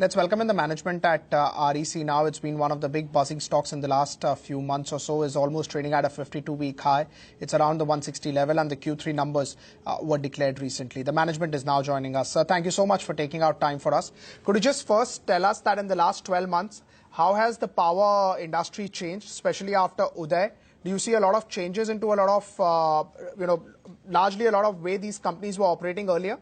Let's welcome in the management at REC now. It's been one of the big buzzing stocks in the last few months or so. Is almost trading at a 52-week high. It's around the 160 level, and the Q3 numbers were declared recently. The management is now joining us. Sir, thank you so much for taking out time for us. Could you just first tell us that in the last 12 months, how has the power industry changed, especially after Uday? Do you see a lot of changes into a lot of, largely a lot of way these companies were operating earlier?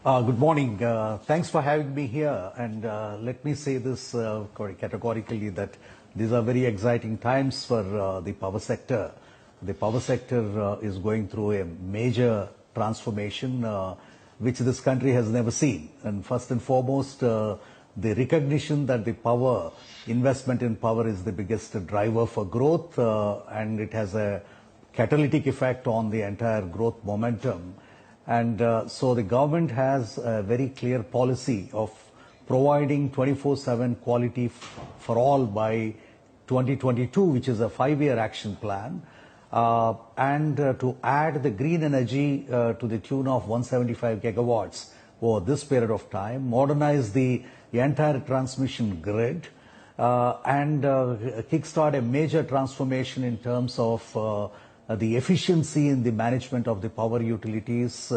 Good morning. Thanks for having me here. And let me say this categorically that these are very exciting times for the power sector. The power sector is going through a major transformation which this country has never seen. And first and foremost, the recognition that the power, investment in power is the biggest driver for growth and it has a catalytic effect on the entire growth momentum. And so the government has a very clear policy of providing 24/7 quality for all by 2022, which is a 5-year action plan, and to add the green energy to the tune of 175 gigawatts over this period of time, modernize the entire transmission grid, and kickstart a major transformation in terms of the efficiency in the management of the power utilities,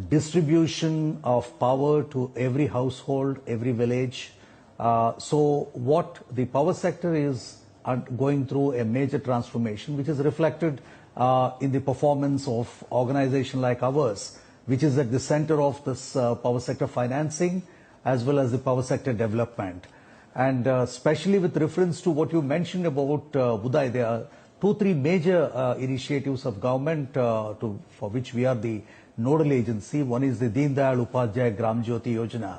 distribution of power to every household, every village. So what the power sector is going through a major transformation, which is reflected in the performance of organization like ours, which is at the center of this power sector financing as well as the power sector development. And especially with reference to what you mentioned about Uday, there are 2-3 major initiatives of government for which we are the nodal agency. One is the Deen Dayal Upadhyay Gram Jyoti Yojana,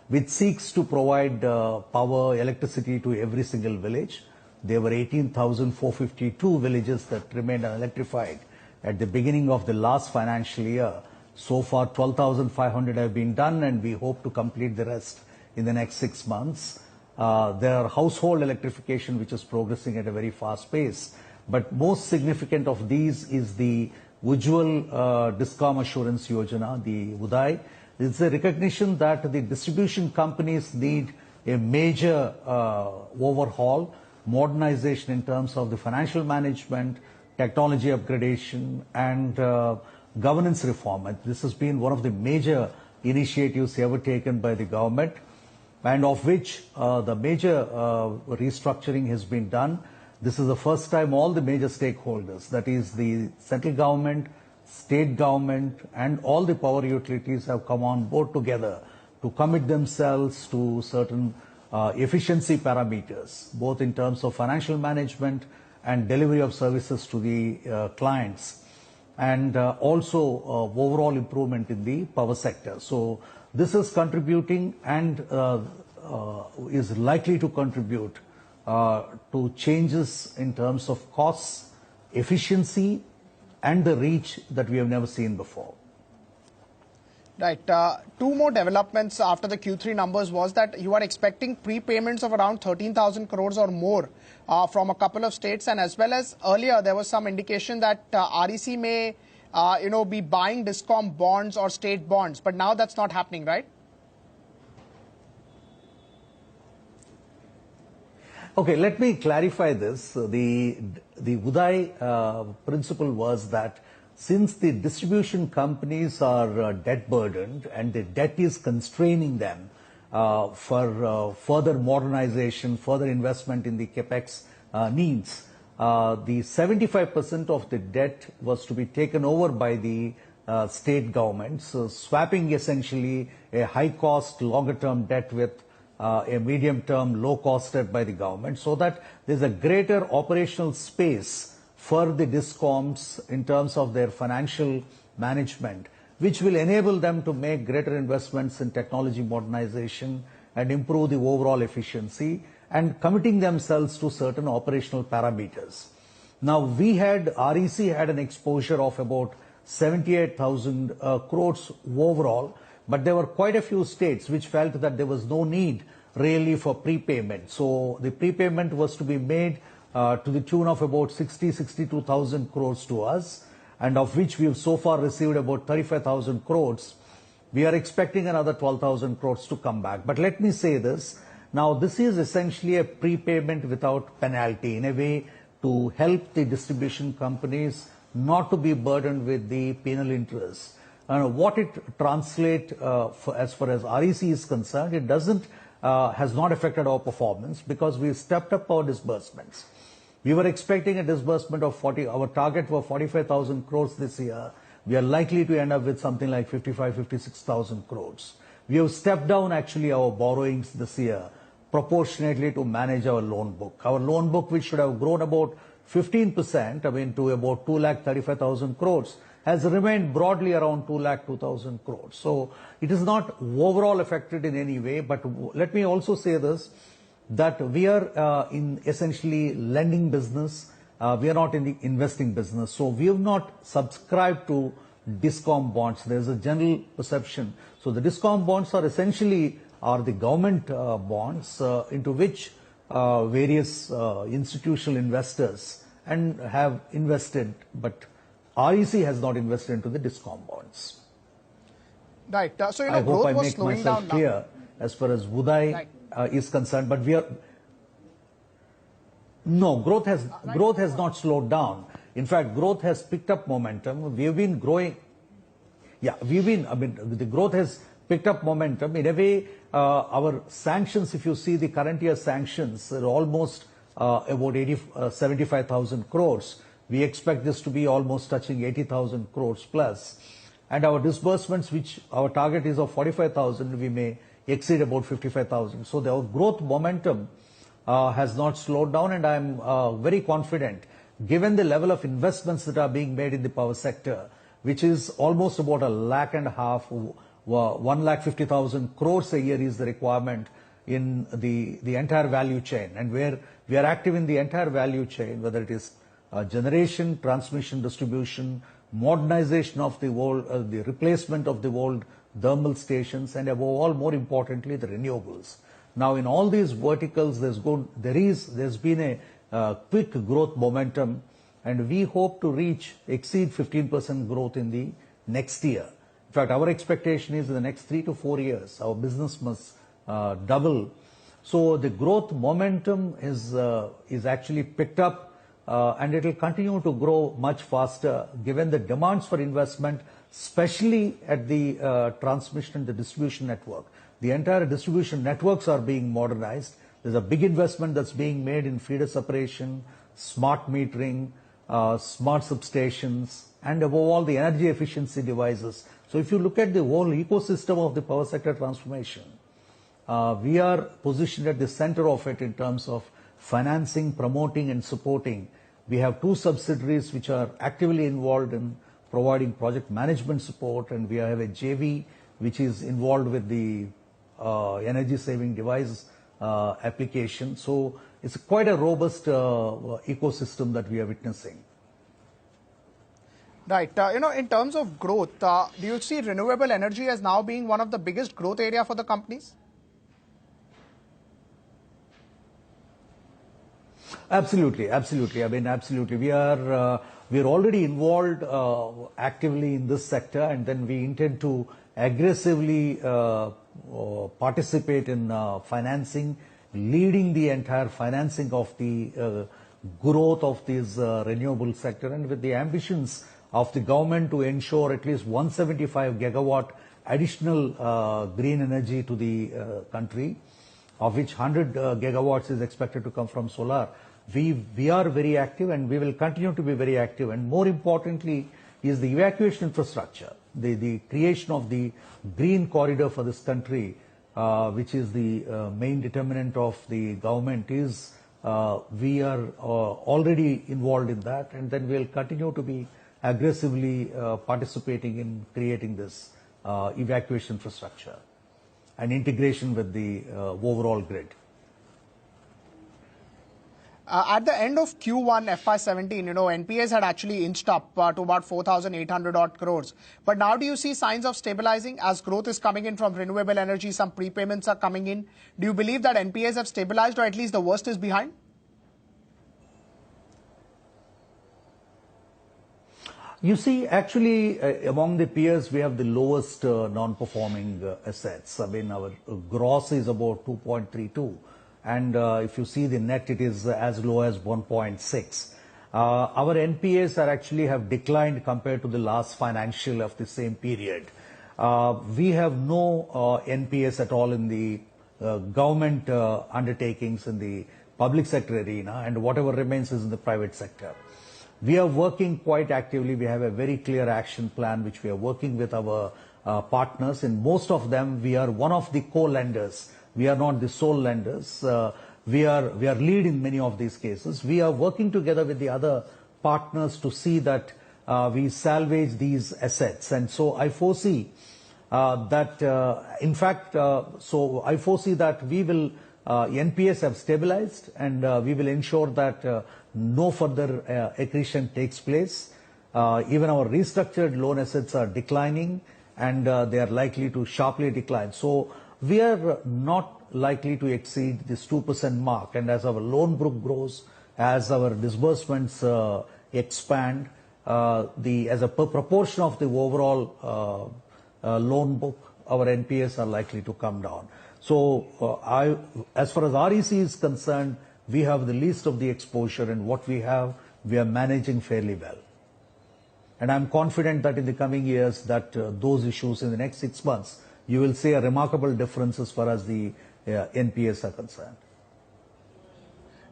which seeks to provide power, electricity to every single village. There were 18,452 villages that remained unelectrified at the beginning of the last financial year. So far, 12,500 have been done, and we hope to complete the rest in the next 6 months. There are household electrification, which is progressing at a very fast pace. But most significant of these is the Ujjwal Discom Assurance Yojana, the Uday. It's a recognition that the distribution companies need a major overhaul, modernization in terms of the financial management, technology upgradation, and governance reform. And this has been one of the major initiatives ever taken by the government, and of which the major restructuring has been done. This is the first time all the major stakeholders, that is the central government, state government, and all the power utilities have come on board together to commit themselves to certain efficiency parameters, both in terms of financial management and delivery of services to the clients, and also overall improvement in the power sector. So this is contributing and is likely to contribute to changes in terms of costs, efficiency, and the reach that we have never seen before. Right. Two more developments after the Q3 numbers was that you are expecting prepayments of around 13,000 crores or more from a couple of states, and as well as earlier there was some indication that REC may be buying Discom bonds or state bonds, but now that's not happening, right? Okay, let me clarify this. The Uday principle was that since the distribution companies are debt burdened and the debt is constraining them for further modernization, further investment in the capex needs, the 75% of the debt was to be taken over by the state governments, so swapping essentially a high cost longer term debt with a medium-term, low-cost debt by the government, so that there's a greater operational space for the discoms in terms of their financial management, which will enable them to make greater investments in technology modernization and improve the overall efficiency, and committing themselves to certain operational parameters. Now, REC had an exposure of about 78,000 crores overall, but there were quite a few states which felt that there was no need really for prepayment. So the prepayment was to be made to the tune of about 62,000 crores to us. and of which we have so far received about 35,000 crores. We are expecting another 12,000 crores to come back. But let me say this. Now, this is essentially a prepayment without penalty, in a way to help the distribution companies not to be burdened with the penal interest. What it translates as far as REC is concerned, it has not affected our performance because we stepped up our disbursements. We were expecting a disbursement of our target was 45,000 crores this year. We are likely to end up with something like 56,000 crores. We have stepped down actually our borrowings this year proportionately to manage our loan book. Our loan book, which should have grown about 15%, to about 2,35,000 crores, has remained broadly around 2,02,000 crores. So it is not overall affected in any way, but let me also say this, that we are in essentially lending business. We are not in the investing business. So we have not subscribed to DISCOM bonds. There's a general perception. So the DISCOM bonds are essentially the government bonds into which various institutional investors and have invested, but REC has not invested into the DISCOM bonds. Right. So, I hope I make slowing myself down clear now. as far as Uday is concerned, but growth has not slowed down. In fact, growth has picked up momentum. We have been growing. Yeah, the growth has picked up momentum. In a way, our sanctions, if you see the current year sanctions, are almost about 75,000 crores. We expect this to be almost touching 80,000 crores plus. And our disbursements, which our target is of 45,000, we may exceed about 55,000. So our growth momentum has not slowed down, and I'm very confident, given the level of investments that are being made in the power sector, which is almost about 150,000 crores a year is the requirement in the entire value chain, and where we are active in the entire value chain, whether it is generation, transmission, distribution, modernization of the old, the replacement of the old thermal stations, and above all, more importantly, the renewables. Now, in all these verticals, there's been a quick growth momentum, and we hope to exceed 15% growth in the next year. In fact, our expectation is in the next 3 to 4 years, our business must double. So the growth momentum is actually picked up, and it will continue to grow much faster given the demands for investment, especially at the transmission and the distribution network. The entire distribution networks are being modernized. There's a big investment that's being made in feeder separation, smart metering, smart substations, and above all the energy efficiency devices. So if you look at the whole ecosystem of the power sector transformation, we are positioned at the center of it in terms of financing, promoting, and supporting. We have 2 subsidiaries which are actively involved in providing project management support, and we have a JV which is involved with the energy saving device application. So it's quite a robust ecosystem that we are witnessing. Right. In terms of growth, do you see renewable energy as now being one of the biggest growth area for the companies? Absolutely. Absolutely. We are already involved actively in this sector, and then we intend to aggressively participate in financing, leading the entire financing of the growth of this renewable sector, and with the ambitions of the government to ensure at least 175 gigawatt additional green energy to the country, of which 100 gigawatts is expected to come from solar. We are very active, and we will continue to be very active. And more importantly is the evacuation infrastructure, the creation of the green corridor for this country, which is the main determinant of the government. We are already involved in that, and then we'll continue to be aggressively participating in creating this evacuation infrastructure and integration with the overall grid. At the end of Q1 FY17, NPAs had actually inched up to about 4,800 odd crores. But now do you see signs of stabilizing as growth is coming in from renewable energy, some prepayments are coming in? Do you believe that NPAs have stabilized, or at least the worst is behind? You see, actually, among the peers, we have the lowest non-performing assets. I mean, our gross is about 2.32, and if you see the net, it is as low as 1.6. Our NPAs are actually have declined compared to the last financial of the same period. We have no NPAs at all in the government undertakings in the public sector arena, and whatever remains is in the private sector. We are working quite actively. We have a very clear action plan which we are working with our partners. In most of them, we are one of the co-lenders. We are not the sole lenders. We are lead in many of these cases. We are working together with the other partners to see that we salvage these assets. And so I foresee that, I foresee that we will, NPS have stabilized, and we will ensure that no further accretion takes place. Even our restructured loan assets are declining, and they are likely to sharply decline. So we are not likely to exceed this 2% mark. And as our loan book grows, as our disbursements expand, as a proportion of the overall loan book, our NPAs are likely to come down. So as far as REC is concerned, we have the least of the exposure, and what we have, we are managing fairly well. And I'm confident that in the coming years, that those issues in the next 6 months, you will see a remarkable difference as far as the NPAs are concerned.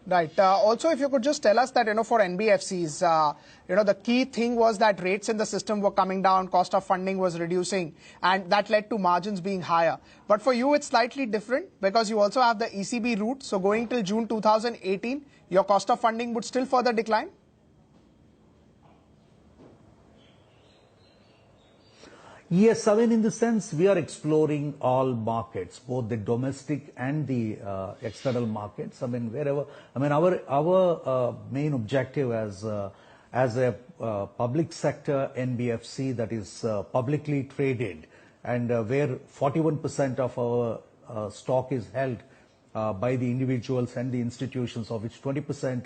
Right. Also, if you could just tell us that, for NBFCs, the key thing was that rates in the system were coming down, cost of funding was reducing, and that led to margins being higher. But for you, it's slightly different because you also have the ECB route. So going till June 2018, your cost of funding would still further decline? Yes, I mean, in the sense, we are exploring all markets, both the domestic and the external markets. I mean, wherever, I mean, our main objective as a public sector NBFC that is publicly traded, and where 41% of our stock is held by the individuals and the institutions, of which 20%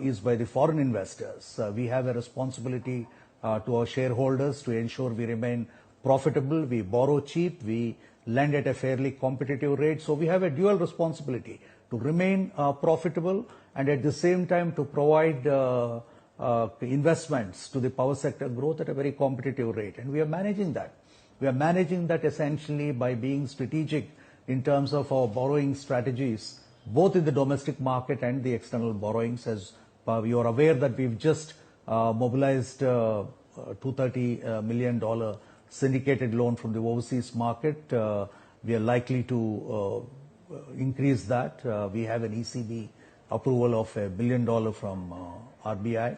is by the foreign investors. We have a responsibility to our shareholders to ensure we remain profitable, we borrow cheap, we lend at a fairly competitive rate. So we have a dual responsibility to remain profitable, and at the same time to provide investments to the power sector growth at a very competitive rate. And we are managing that. We are managing that essentially by being strategic in terms of our borrowing strategies, both in the domestic market and the external borrowings. As you are aware that we've just mobilized $230 million syndicated loan from the overseas market. We are likely to increase that. We have an ECB approval of $1 billion from RBI.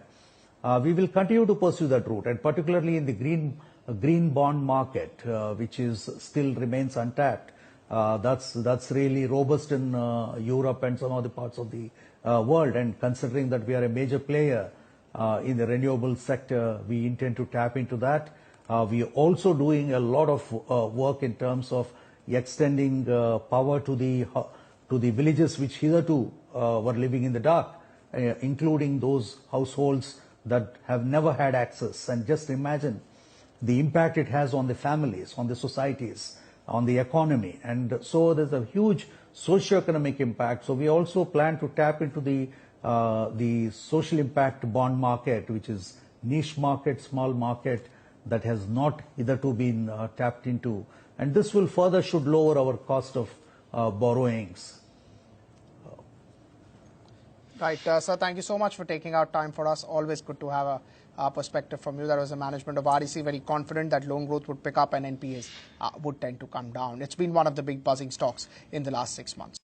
We will continue to pursue that route, and particularly in the green bond market, which is still remains untapped. That's really robust in Europe and some other parts of the world. And considering that we are a major player in the renewable sector, we intend to tap into that. We are also doing a lot of work in terms of extending power to the villages which hitherto were living in the dark, including those households that have never had access. And just imagine the impact it has on the families, on the societies, on the economy. And so there's a huge socio-economic impact. So we also plan to tap into the social impact bond market, which is niche market, small market, that has not hitherto been tapped into. And this will further should lower our cost of borrowings. Right. Sir, thank you so much for taking out time for us. Always good to have a perspective from you. That was the management of REC, very confident that loan growth would pick up and NPAs would tend to come down. It's been one of the big buzzing stocks in the last 6 months.